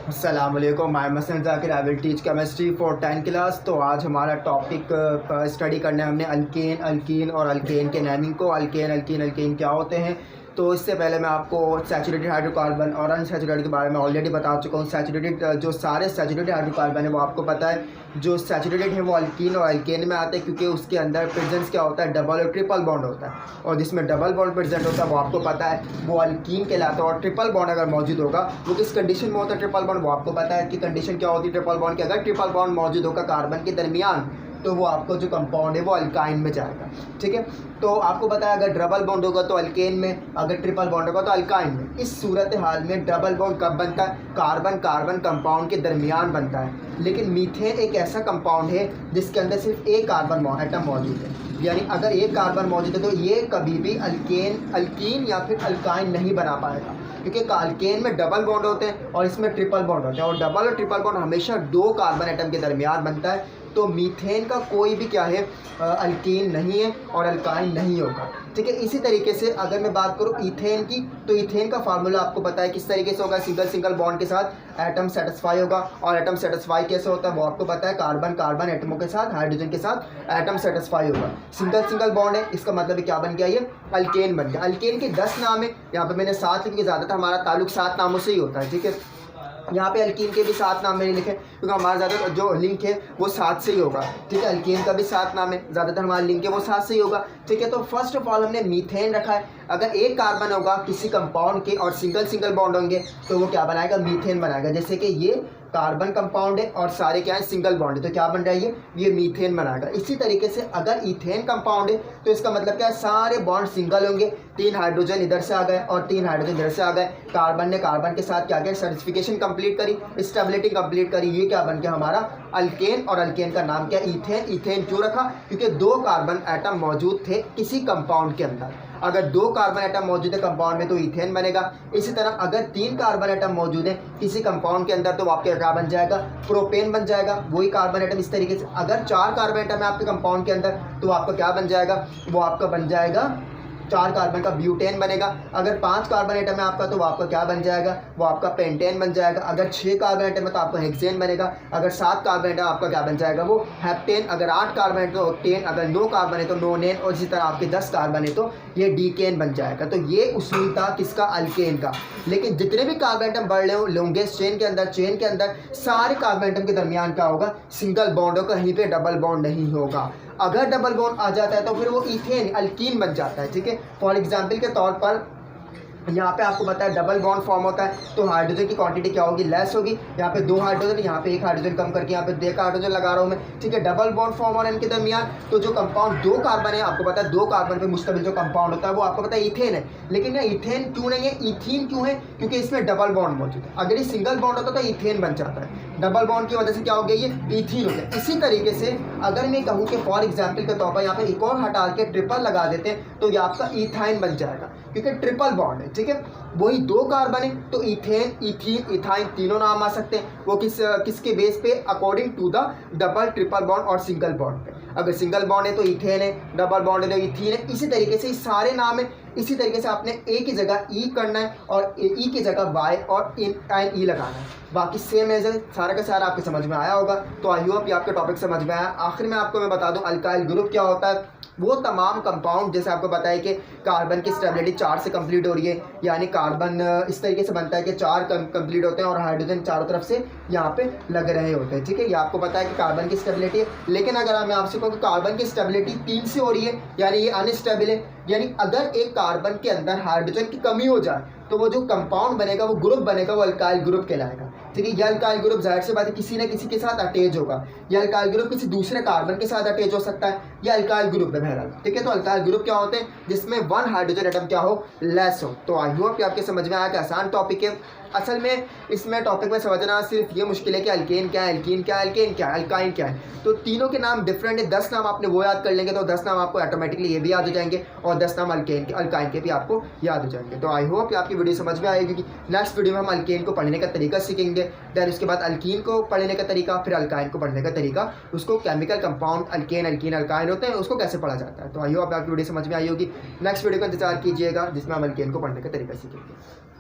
अस्सलाम वालेकुम। I am Hasan Zakir. I will teach chemistry for 10 class. तो आज हमारा टॉपिक स्टडी करना है हमने अल्कीन और अल्केन के नेमिंग को। अल्केन क्या होते हैं। तो इससे पहले मैं आपको सैचुरेटेड हाइड्रोकार्बन और अनसैचुरेटेड के बारे में ऑलरेडी बता चुका हूँ। सैचुरेटेड जो सारे सैचुरेटेड हाइड्रोकार्बन है वो आपको पता है, जो सैचुरेटेड है वो अल्कीन और अल्केन में आते हैं, क्योंकि उसके अंदर प्रेजेंस क्या होता है, डबल और ट्रिपल बॉन्ड होता है। और जिसमें डबल बॉन्ड प्रेजेंट होता है वो आपको पता है, वो अल्कीन कहलाता है। और ट्रिपल बॉन्ड अगर मौजूद होगा, वो किस कंडीशन में होता है ट्रिपल बॉन्ड, वो आपको पता है कि कंडीशन क्या होती है ट्रिपल बॉन्ड की। अगर ट्रिपल बॉन्ड मौजूद होगा कार्बन के दरमियान, तो वो आपको जो कंपाउंड है वो अल्काइन में जाएगा। ठीक है, तो आपको पता है अगर डबल बॉन्ड होगा तो अल्केन में, अगर ट्रिपल बॉन्ड होगा तो अल्काइन में। इस सूरत हाल में डबल बॉन्ड कब बनता है, कार्बन कार्बन कंपाउंड के दरमियान बनता है। लेकिन मीथेन एक ऐसा कंपाउंड है जिसके अंदर सिर्फ एक कार्बन एटम मौजूद है, यानी अगर एक कार्बन मौजूद है तो ये कभी भी अल्कीन या फिर अल्काइन नहीं बना पाएगा, क्योंकि अल्केन में डबल बॉन्ड होते हैं और इसमें ट्रिपल बॉन्ड होते हैं। और डबल और ट्रिपल बॉन्ड हमेशा दो कार्बन एटम के दरमियान बनता है। तो मीथेन का कोई भी क्या है, अल्कीन नहीं है और अल्काइन नहीं होगा। ठीक है, इसी तरीके से अगर मैं बात करूँ ईथेन की, तो ईथेन का फार्मूला आपको पता है किस तरीके से होगा। सिंगल बॉन्ड के साथ एटम सेटिस्फाई होगा। और एटम सेटिस्फाई कैसे होता है वो आपको पता है, कार्बन कार्बन एटमों के साथ, हाइड्रोजन के साथ एटम सेटिस्फाई होगा। सिंगल बॉन्ड है, इसका मतलब क्या बन गया, ये अल्केन बन गया। अल्केन के 10 नाम है, यहाँ पे मैंने 7 लिखे, ज़्यादातर हमारा ताल्लुक 7 नामों से ही होता है। ठीक है, यहाँ पे अल्कीन के भी 7 नाम मैंने लिखे, क्योंकि हमारा ज़्यादा जो लिंक है वो 7 से ही होगा। ठीक है, अल्कीन का भी 7 नाम है, ज़्यादातर हमारा लिंक है वो 7 से ही होगा। ठीक है, तो फर्स्ट ऑफ ऑल हमने मीथेन रखा है। अगर एक कार्बन होगा किसी कंपाउंड के और सिंगल बॉन्ड होंगे तो वो क्या बनाएगा, मीथेन बनाएगा। जैसे कि ये कार्बन कंपाउंड है और सारे क्या है, सिंगल बॉन्ड है, तो क्या बन रहा है, ये मीथेन बनाएगा। इसी तरीके से अगर ईथेन कंपाउंड है तो इसका मतलब क्या है, सारे बॉन्ड सिंगल होंगे। 3 हाइड्रोजन इधर से आ गए और 3 हाइड्रोजन इधर से आ गए। कार्बन ने कार्बन के साथ क्या किया, सर्टिफिकेशन कंप्लीट करी, स्टेबिलिटी कंप्लीट करी। ये क्या बन गया हमारा अल्केन। और अल्केन का नाम क्या, ईथेन। ईथेन क्यों रखा, क्योंकि 2 कार्बन एटम मौजूद थे किसी कंपाउंड के अंदर। अगर 2 कार्बन एटम मौजूद है कंपाउंड में तो ईथेन बनेगा। इसी तरह अगर 3 कार्बन एटम मौजूद है किसी कंपाउंड के अंदर तो आपके क्या बन जाएगा, प्रोपेन बन जाएगा, वही कार्बन एटम। इस तरीके से अगर 4 कार्बन एटम है आपके कंपाउंड के अंदर तो आपका क्या बन जाएगा, वो आपका बन जाएगा 4 कार्बन का ब्यूटेन बनेगा। अगर 5 कार्बन एटम है आपका तो वो आपका क्या बन जाएगा, वो आपका पेंटेन बन जाएगा। अगर 6 कार्बन एटम है तो आपका हेक्सेन बनेगा। अगर 7 कार्बन एटम आपका क्या बन जाएगा, वो हेप्टेन। अगर 8 कार्बन है तो ऑक्टेन। अगर 9 कार्बन है तो नोनेन। और इसी तरह आपके 10 कार्बन है तो ये डीकेन बन जाएगा। तो ये उसूल था किसका, अल्केन का। लेकिन जितने भी कार्बन एटम बढ़ रहे हो लॉन्गेस्ट चेन के अंदर सारे कार्बन एटम के दरमियान क्या होगा, सिंगल बॉन्ड होगा, कहीं पे डबल बॉन्ड नहीं होगा। अगर डबल बॉन्ड आ जाता है तो फिर वो ईथेन अल्कीन बन जाता है। ठीक है, फॉर एग्जाम्पल के तौर पर यहाँ पे आपको पता है डबल बॉन्ड फॉर्म होता है तो हाइड्रोजन की क्वांटिटी क्या होगी, लेस होगी। यहाँ पे 2 हाइड्रोजन, यहाँ पे 1 हाइड्रोजन कम करके यहाँ पे 1 हाइड्रोजन लगा रहा हूँ मैं। ठीक है, डबल बॉन्ड फॉर्म हो रहा है इनके दरमियान। तो जो कंपाउंड 2 कार्बन है, आपको पता है 2 कार्बन पे मुश्तमिल जो कंपाउंड होता है वो आपको पता है ईथेन है। लेकिन ये ईथेन क्यों नहीं है, ईथीन क्यों है, क्योंकि इसमें डबल बॉन्ड मौजूद है। अगर ये सिंगल बॉन्ड होता तो ईथेन बन जाता है, डबल बॉन्ड की वजह से क्या हो गया, ये ईथीन हो गया। इसी तरीके से अगर मैं कहूँ कि फॉर एग्जाम्पल के तौर पर यहाँ पे एक और हटा के ट्रिपल लगा देते हैं तो ये आपका ईथाइन बन जाएगा, क्योंकि ट्रिपल बॉन्ड है। ठीक है, वही 2 कार्बन है तो ईथेन, ईथीन, इथाइन तीनों नाम आ सकते हैं। वो किसके बेस पे, according to the double, triple bond और सिंगल बॉन्ड पे। अगर सिंगल बॉन्ड है तो ईथेन है, डबल बॉन्ड है तो ईथीन है। इसी तरीके से सारे नाम है। इसी तरीके से आपने ए की जगह ई करना है और ई की जगह वाई और ई लगाना है। बाकी सेम एज है, सारा का सारा आपके समझ में आया होगा। तो आई होप ये आपके टॉपिक समझ में आया। आखिर में आपको मैं बता दूं अल्काइल ग्रुप क्या होता है। वो तमाम कंपाउंड, जैसे आपको पता है कि कार्बन की स्टेबिलिटी 4 से कंप्लीट हो रही है, यानी कार्बन इस तरीके से बनता है कि 4 कंप्लीट होते हैं और हाइड्रोजन चारों तरफ से यहाँ पे लग रहे होते हैं। ठीक है, ये आपको पता है कि कार्बन की स्टेबिलिटी है। लेकिन अगर मैं आपसे कहूँ कि कार्बन की स्टेबिलिटी 3 से हो रही है, यानी ये अनस्टेबल है, यानी अगर एक कार्बन के अंदर हाइड्रोजन की कमी हो जाए तो वो जो कंपाउंड बनेगा, वो ग्रुप बनेगा, वो अल्काइल ग्रुप कहलाएगा। ठीक है, यह अल्काइल ग्रुप जाहिर सी बात है किसी न किसी के साथ अटैच होगा। यह अल्काइल ग्रुप किसी दूसरे कार्बन के साथ अटैच हो सकता है, यह अल्काइल ग्रुप है बहरहाल। ठीक है, तो अल्काइल ग्रुप क्या होते हैं, जिसमें 1 हाइड्रोजन एटम क्या हो, लेस हो। तो आई होप कि आपके समझ में आया कि आसान टॉपिक है। असल में इसमें टॉपिक में समझना सिर्फ ये मुश्किल है कि अल्केन क्या है, अल्कीन क्या है, अल्केन क्या है, अल्काइन क्या है। तो तीनों के नाम डिफरेंट है। 10 नाम आपने वो याद कर लेंगे तो 10 नाम आपको ऑटोमेटिकली ये भी याद हो जाएंगे और 10 नाम अल्केन के, अल्काइन के भी आपको याद हो जाएंगे। तो आई होप कि आपकी वीडियो समझ में आएगी। नेक्स्ट वीडियो में हम अल्केन को पढ़ने का तरीका सीखेंगे, देन उसके बाद अल्कीन को पढ़ने का तरीका, फिर अल्काइन को पढ़ने का तरीका, उसको chemical compound alkane, alkyne, alkyne होते हैं उसको कैसे पढ़ा जाता है। तो आई होप आपकी वीडियो समझ में आई होगी। नेक्स्ट वीडियो का इंतजार कीजिएगा जिसमें हम अल्केन को पढ़ने का तरीका सीखेंगे।